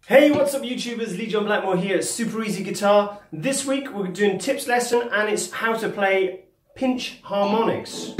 Hey, what's up YouTubers, Lee John Blackmore here at Super Easy Guitar. This week we're doing tips lesson and it's how to play pinch harmonics.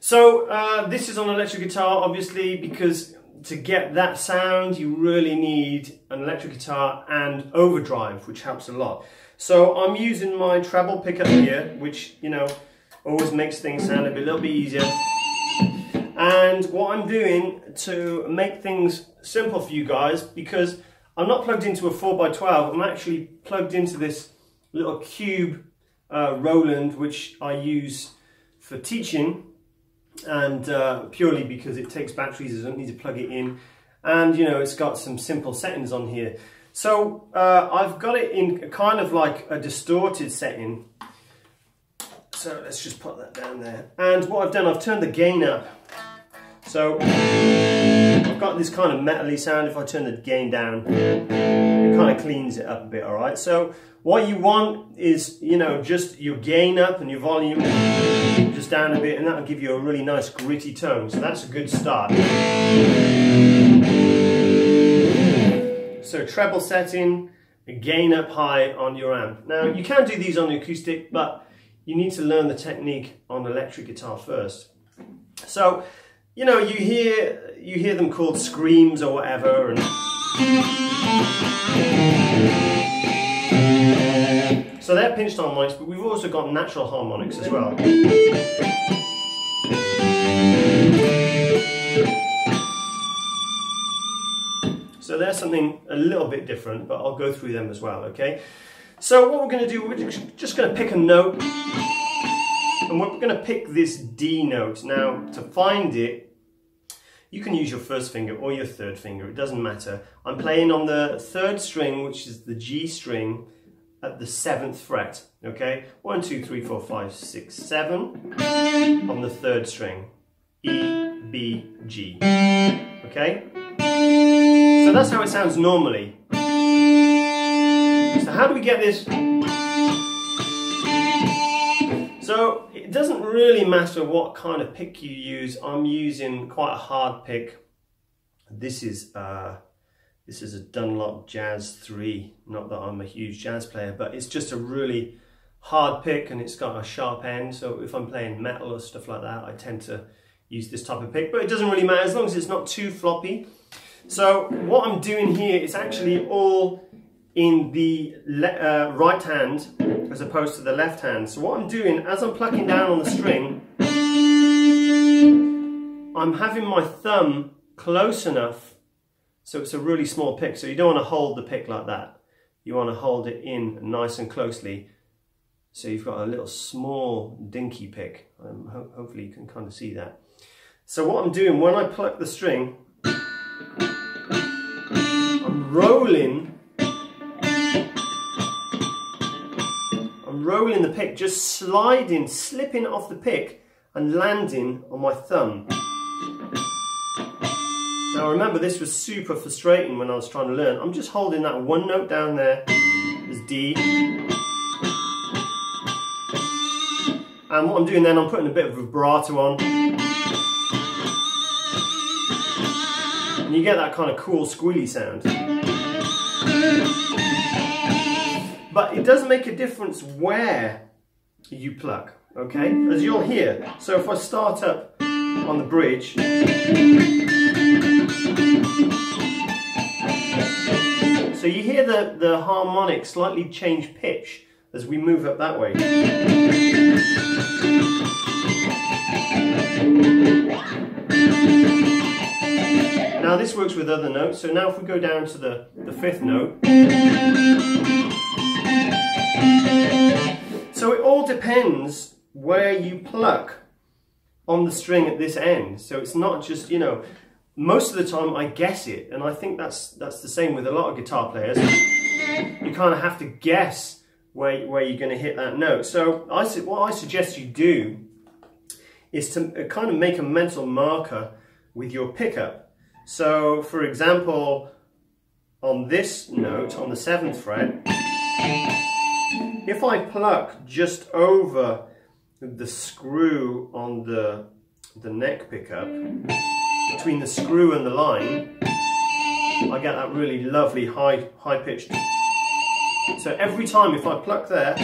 So this is on electric guitar obviously, because to get that sound you really need an electric guitar and overdrive, which helps a lot. So I'm using my treble pickup here, which, you know, always makes things sound a little bit easier. And what I'm doing to make things simple for you guys, because I'm not plugged into a 4x12, I'm actually plugged into this little cube Roland, which I use for teaching, and purely because it takes batteries, I don't need to plug it in. And, you know, it's got some simple settings on here. So I've got it in kind of like a distorted setting. So let's just put that down there. And what I've done, I've turned the gain up. So I've got this kind of metally sound. If I turn the gain down, it kind of cleans it up a bit, all right? So what you want is, you know, just your gain up and your volume just down a bit, and that'll give you a really nice gritty tone. So that's a good start. So treble setting, gain up high on your amp. Now you can do these on the acoustic, but you need to learn the technique on electric guitar first. So, you know, you hear them called screams or whatever, and so they're pinched harmonics, but we've also got natural harmonics as well. So there's something a little bit different, but I'll go through them as well, okay? So what we're going to do, we're just going to pick a note, and we're going to pick this D note. Now, to find it, you can use your first finger or your third finger, it doesn't matter. I'm playing on the third string, which is the G string, at the 7th fret, okay? 1, 2, 3, 4, 5, 6, 7 on the third string, E, B, G, okay? So that's how it sounds normally. So how do we get this? So it doesn't really matter what kind of pick you use. I'm using quite a hard pick. This is a Dunlop Jazz 3. Not that I'm a huge jazz player, but it's just a really hard pick and it's got a sharp end. So if I'm playing metal or stuff like that, I tend to use this type of pick, but it doesn't really matter as long as it's not too floppy. So what I'm doing here is actually all in the right hand as opposed to the left hand. So what I'm doing, as I'm plucking down on the string, I'm having my thumb close enough so it's a really small pick. So you don't want to hold the pick like that. You want to hold it in nice and closely. So you've got a little small dinky pick. Hopefully you can kind of see that. So what I'm doing when I pluck the string, I'm rolling the pick, just sliding, slipping off the pick and landing on my thumb. Now remember, this was super frustrating when I was trying to learn. I'm just holding that one note down there, is D. And what I'm doing then, I'm putting a bit of vibrato on. And you get that kind of cool squealy sound. But it does make a difference where you pluck, okay? As you'll hear. So if I start up on the bridge, so you hear the harmonic slightly change pitch as we move up that way. Now this works with other notes, so now if we go down to the 5th note. So it all depends where you pluck on the string at this end. So it's not just, you know, most of the time I guess it, and I think that's the same with a lot of guitar players. You kind of have to guess where you're going to hit that note. So what I suggest you do is to kind of make a mental marker with your pickup. So for example, on this note, on the 7th fret, If I pluck just over the screw on the neck pickup, between the screw and the line, I get that really lovely high pitched. So every time if I pluck there,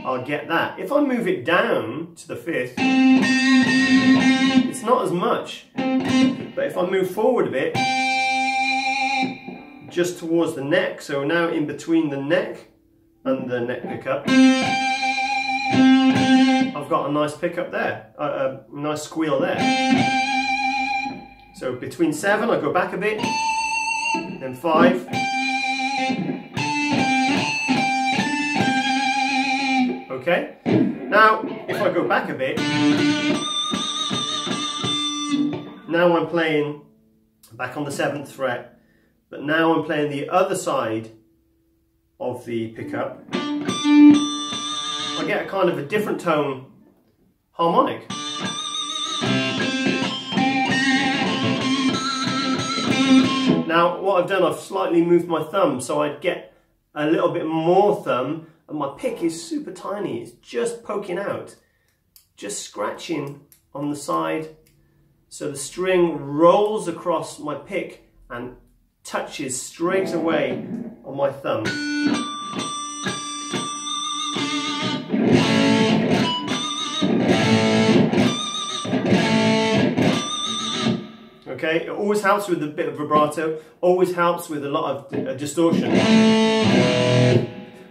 I'll get that. If I move it down to the fifth, it's not as much. But if I move forward a bit, just towards the neck, so now in between the neck and the neck pickup, I've got a nice pickup there, a nice squeal there. So between 7, I go back a bit, then 5. Okay, now if I go back a bit, now I'm playing back on the 7th fret, but now I'm playing the other side of the pickup. I get a kind of a different tone harmonic. Now what I've done, I've slightly moved my thumb so I'd get a little bit more thumb, and my pick is super tiny, it's just poking out, just scratching on the side, so the string rolls across my pick and touches straight away on my thumb. Okay, it always helps with a bit of vibrato, always helps with a lot of distortion.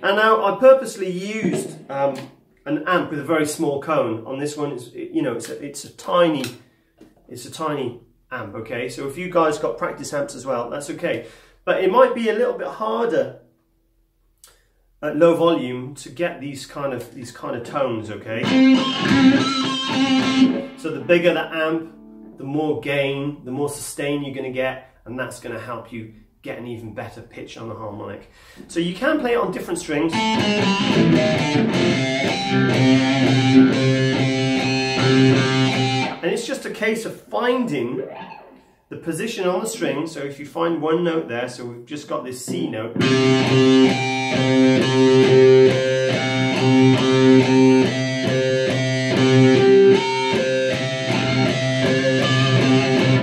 And now I purposely used an amp with a very small cone. On this one, it's a tiny amp. Okay, so if you guys got practice amps as well, that's okay. But it might be a little bit harder at low volume to get these kind of tones. Okay, so the bigger the amp, the more gain, the more sustain you're going to get, and that's going to help you get an even better pitch on the harmonic. So you can play it on different strings. And it's just a case of finding the position on the string. So if you find one note there, so we've just got this C note.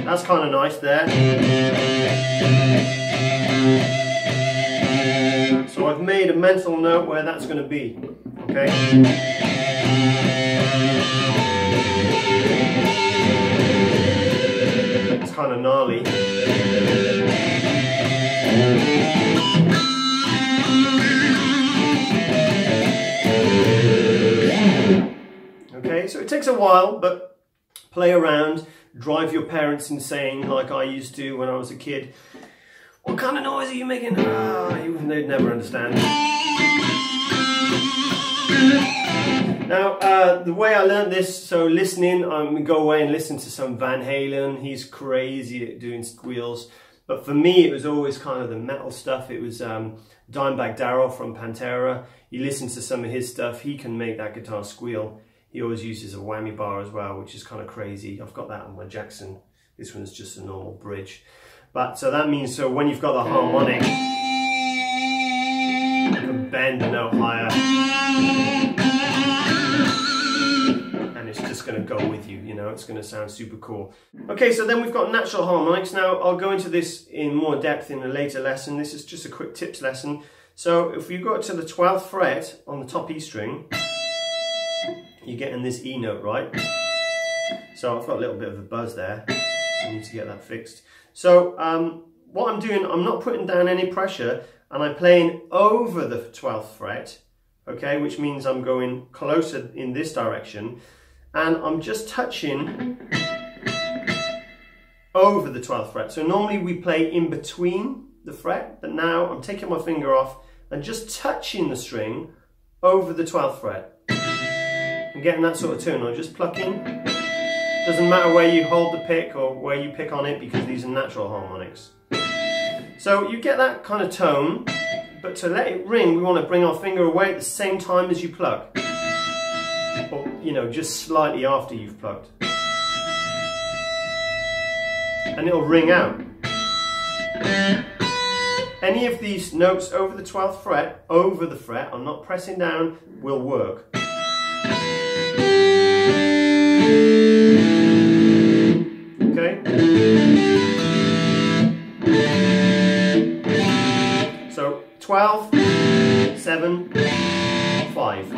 That's kind of nice there. So I've made a mental note where that's going to be, okay? It's kind of gnarly. Okay, so it takes a while, but play around, drive your parents insane like I used to when I was a kid. What kind of noise are you making? They'd never understand. Now, the way I learned this, so listening, I'm going to go away and listen to some Van Halen. He's crazy at doing squeals. But for me, it was always kind of the metal stuff. It was Dimebag Darrell from Pantera. You listen to some of his stuff, he can make that guitar squeal. He always uses a whammy bar as well, which is kind of crazy. I've got that on my Jackson. This one's just a normal bridge. But so that means, so when you've got the harmonic, you can bend the note higher. And it's just going to go with you, you know, it's going to sound super cool. Okay, so then we've got natural harmonics. Now, I'll go into this in more depth in a later lesson. This is just a quick tips lesson. So if you go to the 12th fret on the top E string, you're getting this E note, right? So I've got a little bit of a buzz there. I need to get that fixed. So what I'm doing, I'm not putting down any pressure, and I'm playing over the 12th fret, okay, which means I'm going closer in this direction, and I'm just touching over the 12th fret. So normally we play in between the fret, but now I'm taking my finger off and just touching the string over the 12th fret. I'm getting that sort of tone. I'm just plucking. Doesn't matter where you hold the pick or where you pick on it, because these are natural harmonics. So you get that kind of tone, but to let it ring, we want to bring our finger away at the same time as you pluck. Or, you know, just slightly after you've plucked. And it'll ring out. Any of these notes over the 12th fret, over the fret, I'm not pressing down, will work. Okay? So 12, 7, 5.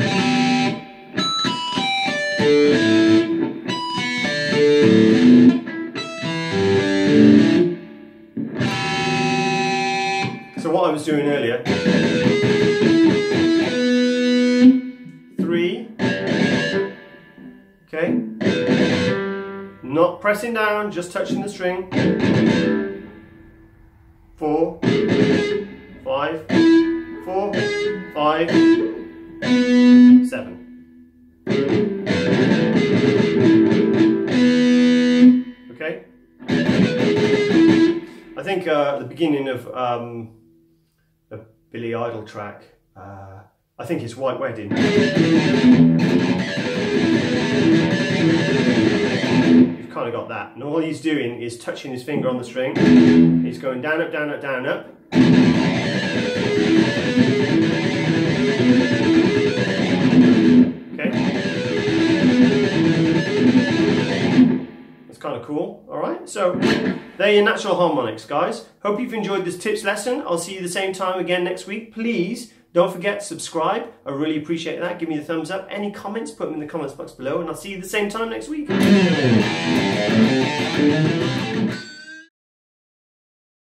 So what I was doing earlier, 3, okay, not pressing down, just touching the string, 4, 5, 4, 5, 7. Okay? I think at the beginning of a Billy Idol track, I think it's White Wedding. You've kind of got that. And all he's doing is touching his finger on the string. He's going down, up, down, up, down, up. Okay? That's kind of cool. Alright, so there are your natural harmonics, guys. Hope you've enjoyed this tips lesson. I'll see you the same time again next week. Please don't forget to subscribe. I really appreciate that. Give me the thumbs up. Any comments, put them in the comments box below, and I'll see you the same time next week.